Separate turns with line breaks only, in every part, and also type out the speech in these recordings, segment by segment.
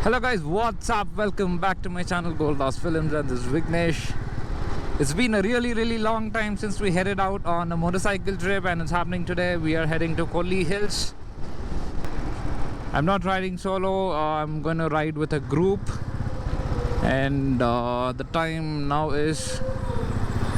Hello guys, what's up? Welcome back to my channel Goldust Films, and this is Vignesh. It's been a really long time since we headed out on a motorcycle trip, and it's happening today. We are heading to Kolli hills. I'm not riding solo, I'm gonna ride with a group, and the time now is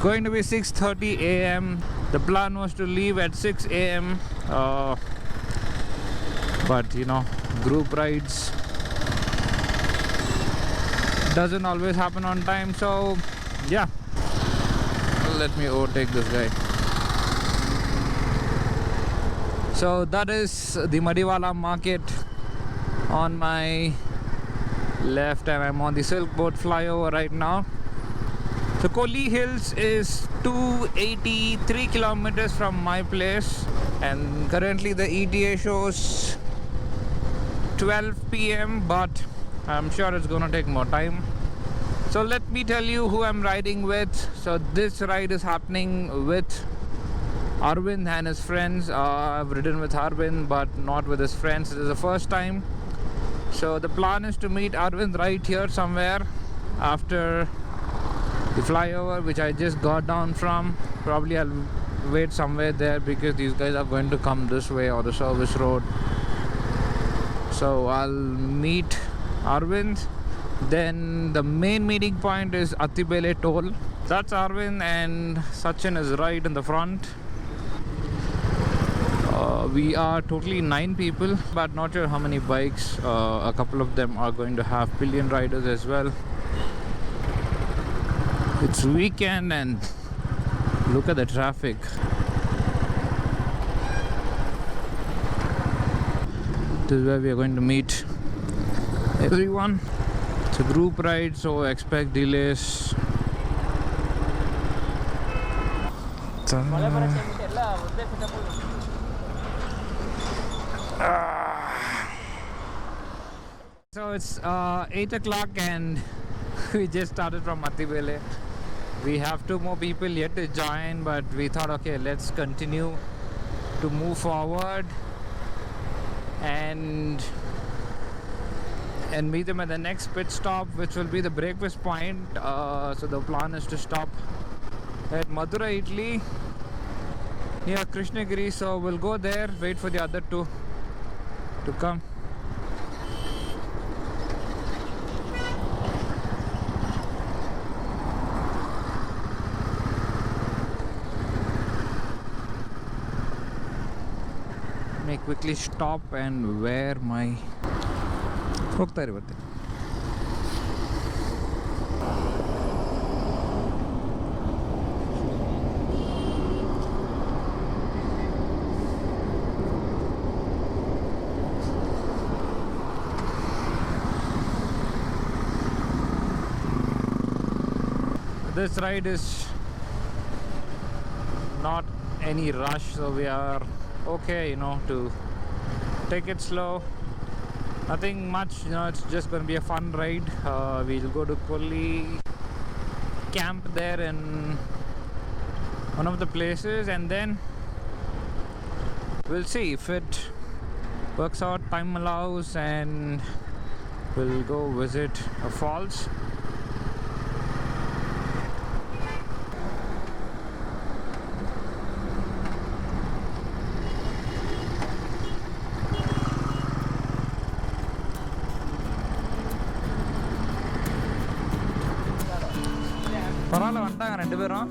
going to be 6:30 a.m. The plan was to leave at 6 a.m. But you know, group rides doesn't always happen on time, so yeah, let me overtake this guy. So that is the Madiwala market on my left, and I'm on the Silk Boat flyover right now. So Kolli Hills is 283 kilometers from my place, and currently the ETA shows 12 p.m. but I'm sure it's gonna take more time. So let me tell you who I'm riding with. So this ride is happening with Arvind and his friends. I've ridden with Arvind but not with his friends. This is the first time. So the plan is to meet Arvind right here somewhere after the flyover, which I just got down from. Probably I'll wait somewhere there because these guys are going to come this way or the service road. So I'll meet Arvind. Then the main meeting point is Atibele toll. That's Arvind, and Sachin is right in the front. We are totally 9 people, but not sure how many bikes. A couple of them are going to have pillion riders as well. It's weekend and look at the traffic. This is where we are going to meet everyone. It's a group ride, so expect delays. So it's 8 o'clock and we just started from Atibele. We have 2 more people yet to join, but we thought, okay, let's continue to move forward and meet them at the next pit stop, which will be the breakfast point. So the plan is to stop at Madura Italy near Krishnagiri. So we'll go there, wait for the other 2 to come. May quickly stop and wear my ಹೋಗ್ತಾ ಇರಿ ಬರ್ತೀನಿ. This ride is not any rush, so we are okay, you know, to take it slow. Nothing much, you know, it's just going to be a fun ride. We'll go to Kolli, camp there in one of the places, and then we'll see if it works out, time allows, and we'll go visit a falls. பரவாயில்ல வந்துட்டாங்க 2 பேரும்.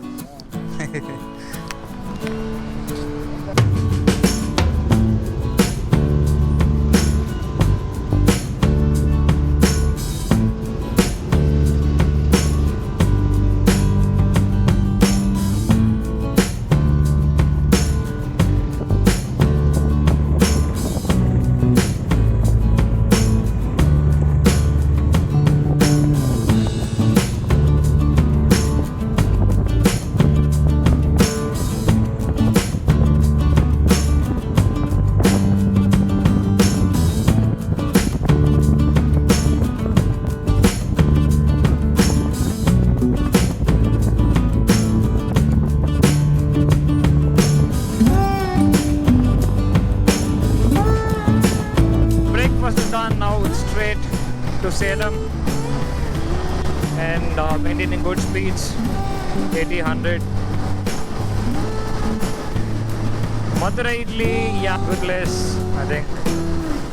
to Salem and maintaining good speeds, 80, 100. Madurai Idli, yeah, good less, I think.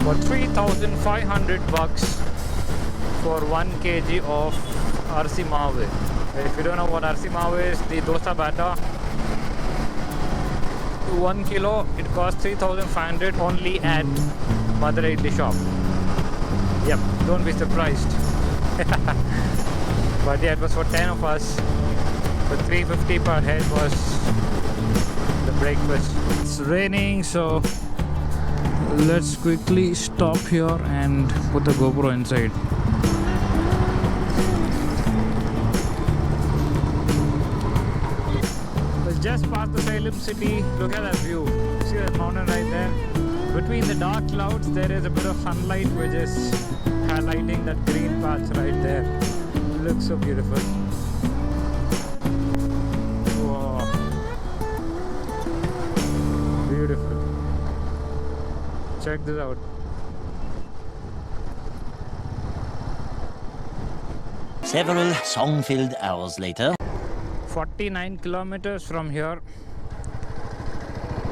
For 3,500 bucks for 1 kg of Arsi Mawe. If you don't know what Arsi Mawe is, the dosa batter. 1 kilo, it costs 3,500 only at Madurai Idli shop. Yep, don't be surprised. But yeah, it was for 10 of us. So 350 per head was the breakfast. It's raining, so let's quickly stop here and put the GoPro inside. We'll just past the Salem city. Look at that view. See that mountain right there? Between the dark clouds, there is a bit of sunlight which is highlighting that green patch right there. It looks so beautiful. Wow. Beautiful. Check this out.
Several song-filled hours later.
49 kilometers from here.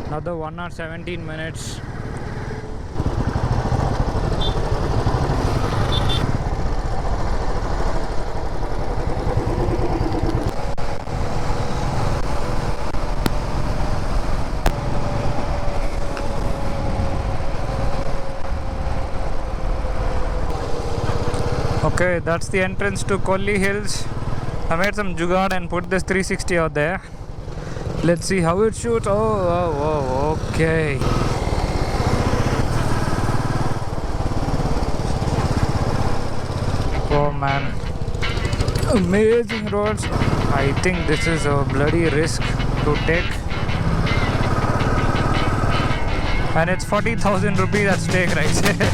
Another 1 hour 17 minutes. Okay, that's the entrance to Kolli Hills. I made some jugaad and put this 360 out there. Let's see how it shoots. Oh, okay. Oh man, amazing roads. I think this is a bloody risk to take. And it's 40,000 rupees at stake right there.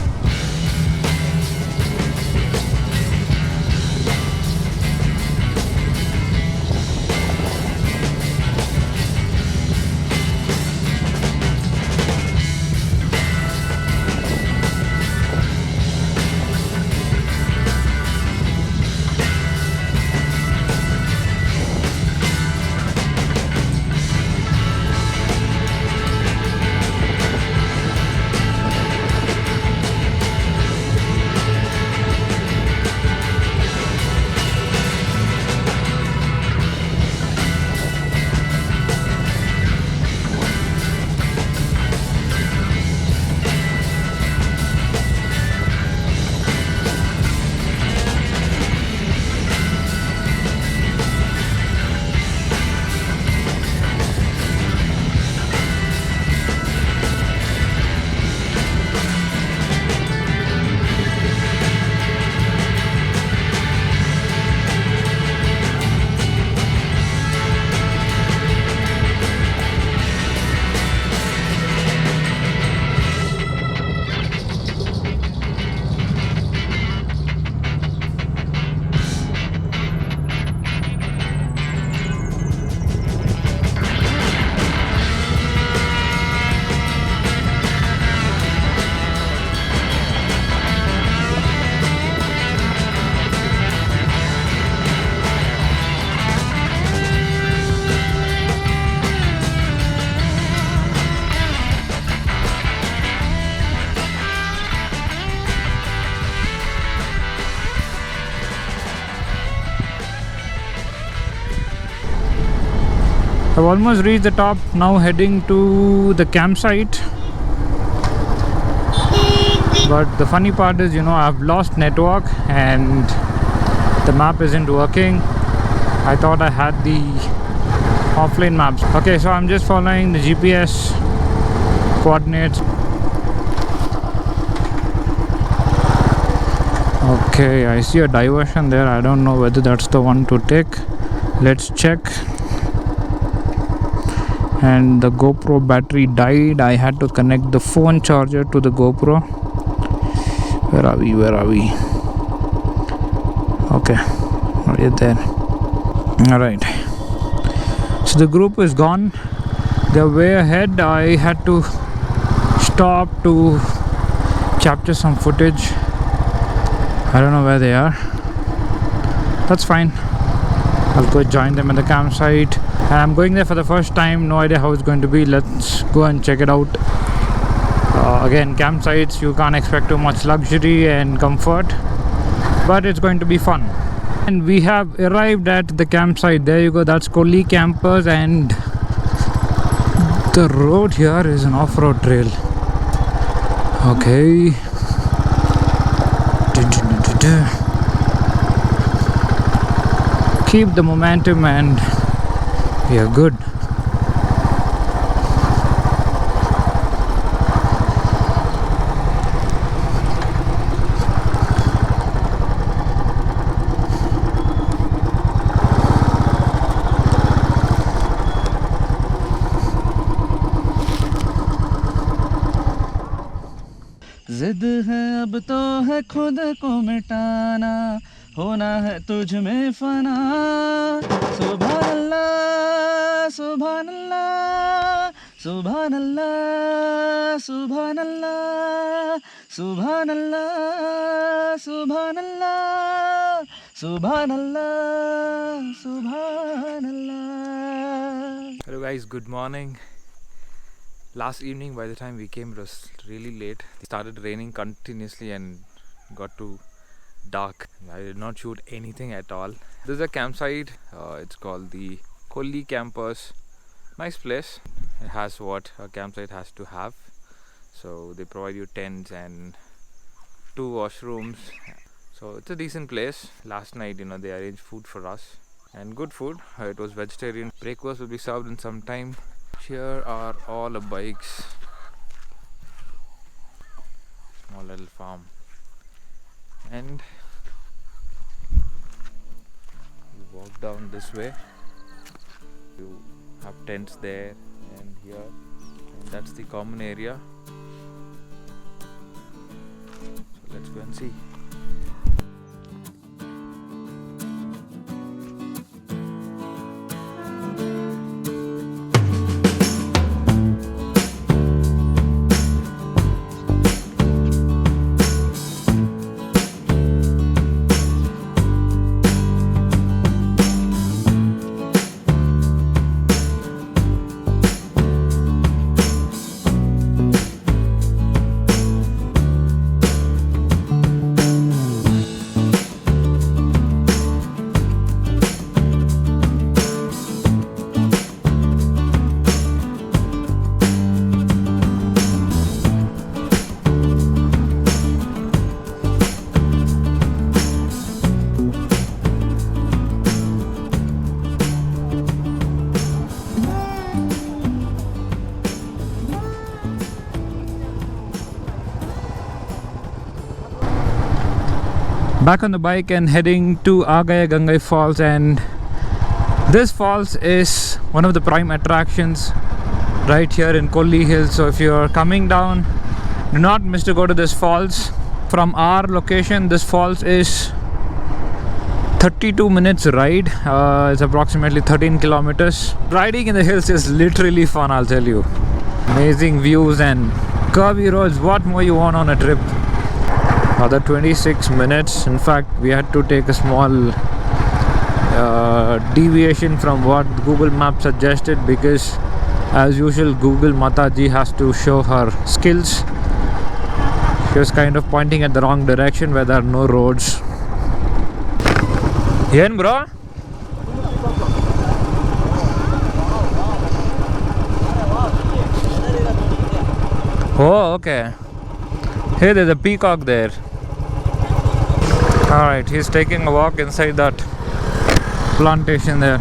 I've almost reached the top, now heading to the campsite. But the funny part is, I've lost network and the map isn't working. I thought I had the offline maps. Okay, so I'm just following the GPS coordinates. Okay, I see a diversion there. I don't know whether that's the one to take. Let's check. And the GoPro battery died. I had to connect the phone charger to the GoPro. Where are we? Okay, right there. Alright, so the group is gone. They're way ahead. I had to stop to capture some footage. I don't know where they are. That's fine. I'll go join them at the campsite. And I'm going there for the first time. No idea how it's going to be. Let's go and check it out. Again, campsites, you can't expect too much luxury and comfort, but it's going to be fun. And we have arrived at the campsite. There you go. That's Kolli campus, and the road here is an off-road trail. Okay. Keep the momentum and we are good.
जिद है अब तो है खुद को मिटाना, होना है तुझ में फना। सुभान अल्लाह सुभान अल्लाह सुभान अल्लाह सुभान अल्लाह सुभान अल्लाह सुभान अल्लाह सुभान अल्लाह सुभान अल्लाह।
Hello guys, good morning. Last evening, by the time we came, it was really late. It started raining continuously and got to dark. I did not shoot anything at all. This is a campsite. It's called the Kolli campus. Nice place. It has what a campsite has to have. So they provide you tents and 2 washrooms. So it's a decent place. Last night, they arranged food for us and good food. It was vegetarian. Breakfast will be served in some time. Here are all the bikes. Small little farm. And you walk down this way. You have tents there and here. And that's the common area. So let's go and see. Back on the bike and heading to Agaya Gangai Falls, and this falls is one of the prime attractions right here in Kolli Hills. So if you're coming down, do not miss to go to this falls. From our location, this falls is 32 minutes ride. It's approximately 13 kilometers. Riding in the hills is literally fun, I'll tell you. Amazing views and curvy roads. What more you want on a trip? Another 26 minutes. In fact, we had to take a small deviation from what Google Maps suggested, because as usual Google Mataji has to show her skills. She was kind of pointing at the wrong direction where there are no roads. Yen bro? Oh, okay. Hey, there's a peacock there. Alright, he's taking a walk inside that plantation there.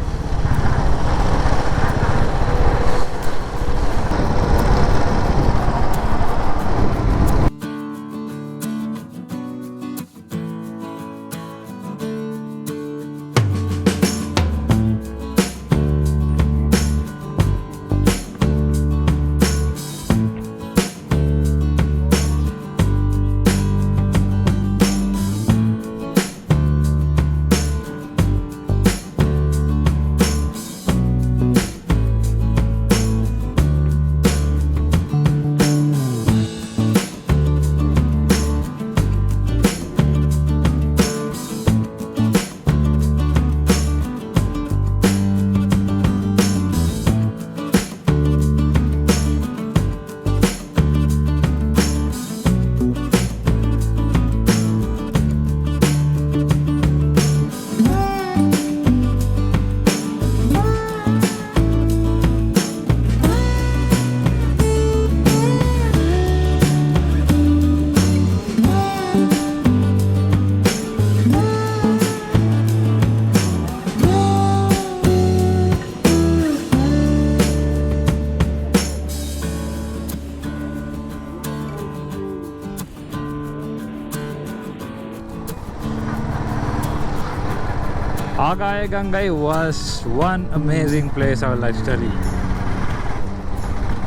Agai Gangai was one amazing place, I would like to tell you.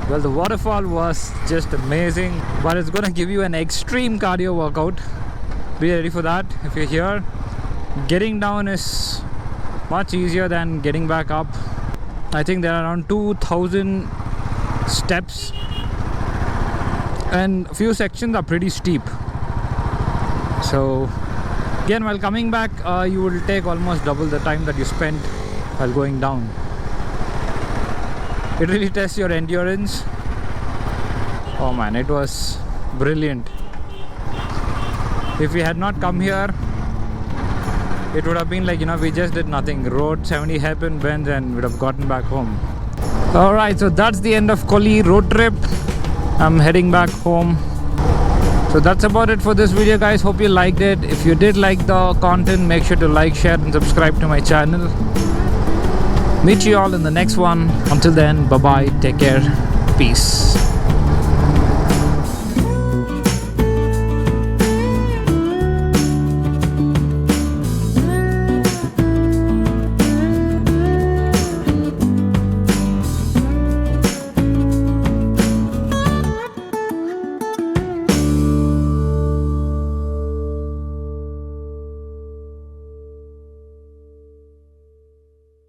Well, the waterfall was just amazing, but it's gonna give you an extreme cardio workout. Be ready for that if you're here. Getting down is much easier than getting back up. I think there are around 2,000 steps, and a few sections are pretty steep. So again, while coming back, you will take almost double the time that you spent while going down. It really tests your endurance. Oh man, it was brilliant. If we had not come here, it would have been like, we just did nothing. Rode 70 hairpin bends and would have gotten back home. Alright, so that's the end of Kolli road trip. I'm heading back home. So that's about it for this video, guys. Hope you liked it. If you did like the content, make sure to like, share and subscribe to my channel. Meet you all in the next one. Until then, bye bye, take care, peace.